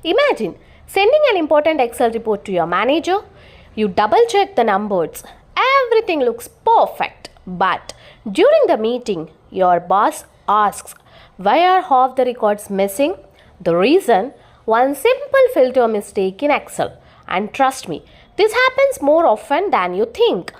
Imagine sending an important Excel report to your manager. You double check the numbers. Everything looks perfect. But during the meeting, your boss asks, why are half the records missing? The reason? One simple filter mistake in Excel. And trust me, this happens more often than you think.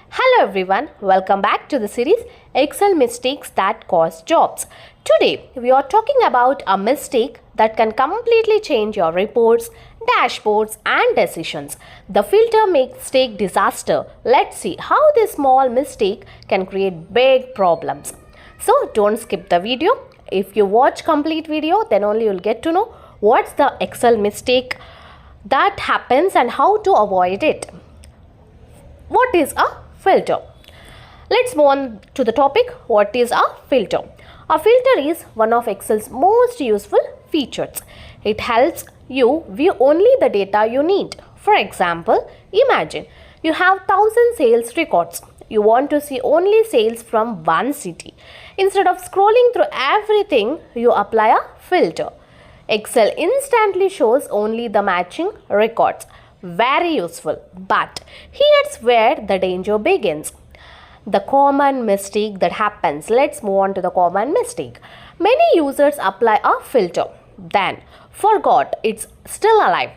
Hello everyone, welcome back to the series Excel Mistakes That Cost Jobs. Today we are talking about a mistake that can completely change your reports, dashboards and decisions. The filter mistake disaster. Let's see how this small mistake can create big problems. So don't skip the video. If you watch complete video, then only you'll get to know what's the Excel mistake that happens and how to avoid it. What is a filter? Let's move on to the topic. What is a filter? A filter is one of Excel's most useful features. It helps you view only the data you need. For example, imagine you have 1,000 sales records. You want to see only sales from one city. Instead of scrolling through everything, you apply a filter. Excel instantly shows only the matching records. Very useful. But here's where the danger begins. The common mistake that happens. Let's move on to the common mistake. Many users apply a filter, then forgot it's still alive,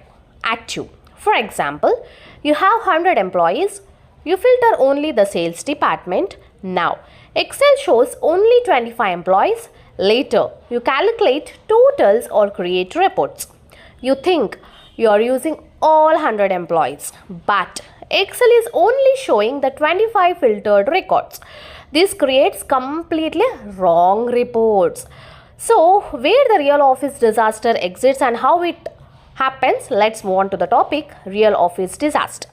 active. For example, you have 100 employees. You filter only the sales department. Now, Excel shows only 25 employees. Later, you calculate totals or create reports. You think you are using all 100 employees, but Excel is only showing the 25 filtered records. This creates completely wrong reports. So, where the real office disaster exists and how it happens, let's move on to the topic, real office disaster.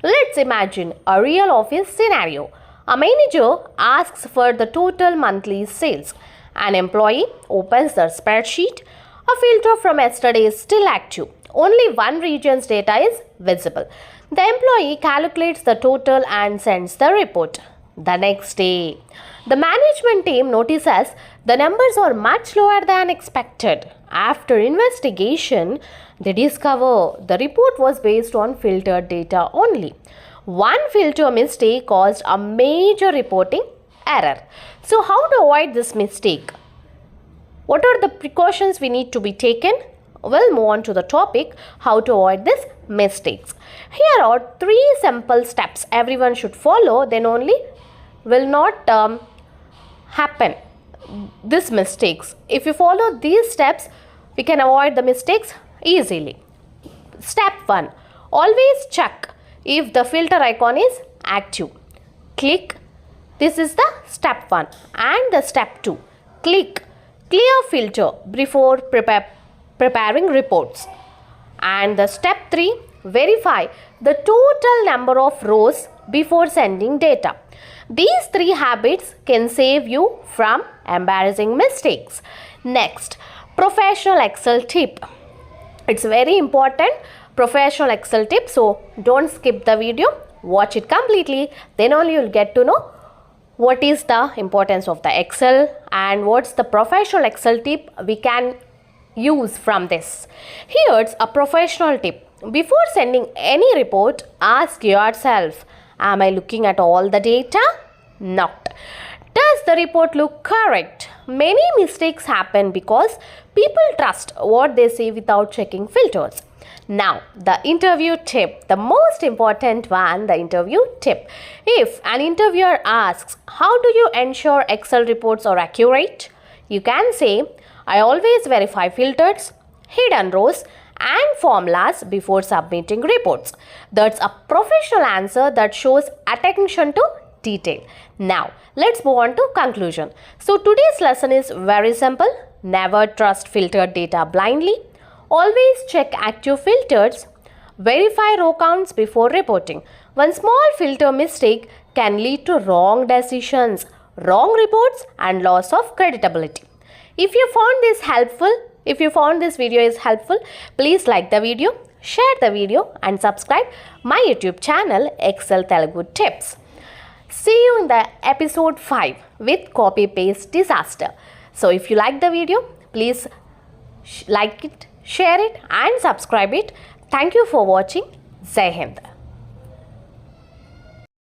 Let's imagine a real office scenario. A manager asks for the total monthly sales. An employee opens the spreadsheet. A filter from yesterday is still active. Only one region's data is visible. The employee calculates the total and sends the report. The next day, the management team notices the numbers are much lower than expected. After investigation, they discover the report was based on filtered data only. One filter mistake caused a major reporting error. So how to avoid this mistake? What are the precautions we need to be taken? We'll move on to the topic, how to avoid these mistakes. Here are 3 simple steps everyone should follow, then only will not happen these mistakes. If you follow these steps, we can avoid the mistakes easily. Step 1. Always check if the filter icon is active. Click. This is the step 1. And the step 2. Click clear filter before preparing reports. And the step 3. Verify the total number of rows before sending data. These 3 habits can save you from embarrassing mistakes. Next, professional Excel tip. It's very important, professional Excel tip. So don't skip the video. Watch it completely. Then only you'll get to know what is the importance of the Excel and what's the professional Excel tip we can use from this. Here's a professional tip. Before sending any report, ask yourself, am I looking at all the data? Not. Does the report look correct? Many mistakes happen because people trust what they say without checking filters. Now, the interview tip, the most important one, the interview tip. If an interviewer asks, how do you ensure Excel reports are accurate? You can say, I always verify filters, hidden rows and formulas before submitting reports. That's a professional answer that shows attention to detail. Now, let's move on to conclusion. So, today's lesson is very simple. Never trust filtered data blindly. Always check active filters. Verify row counts before reporting. One small filter mistake can lead to wrong decisions, wrong reports and loss of credibility. If you found this helpful, if you found this video is helpful, please like the video, share the video and subscribe my YouTube channel Excel Telugu Tips. See you in the episode 5 with copy paste disaster. So if you like the video, please like it, share it and subscribe it. Thank you for watching. Jai Hind.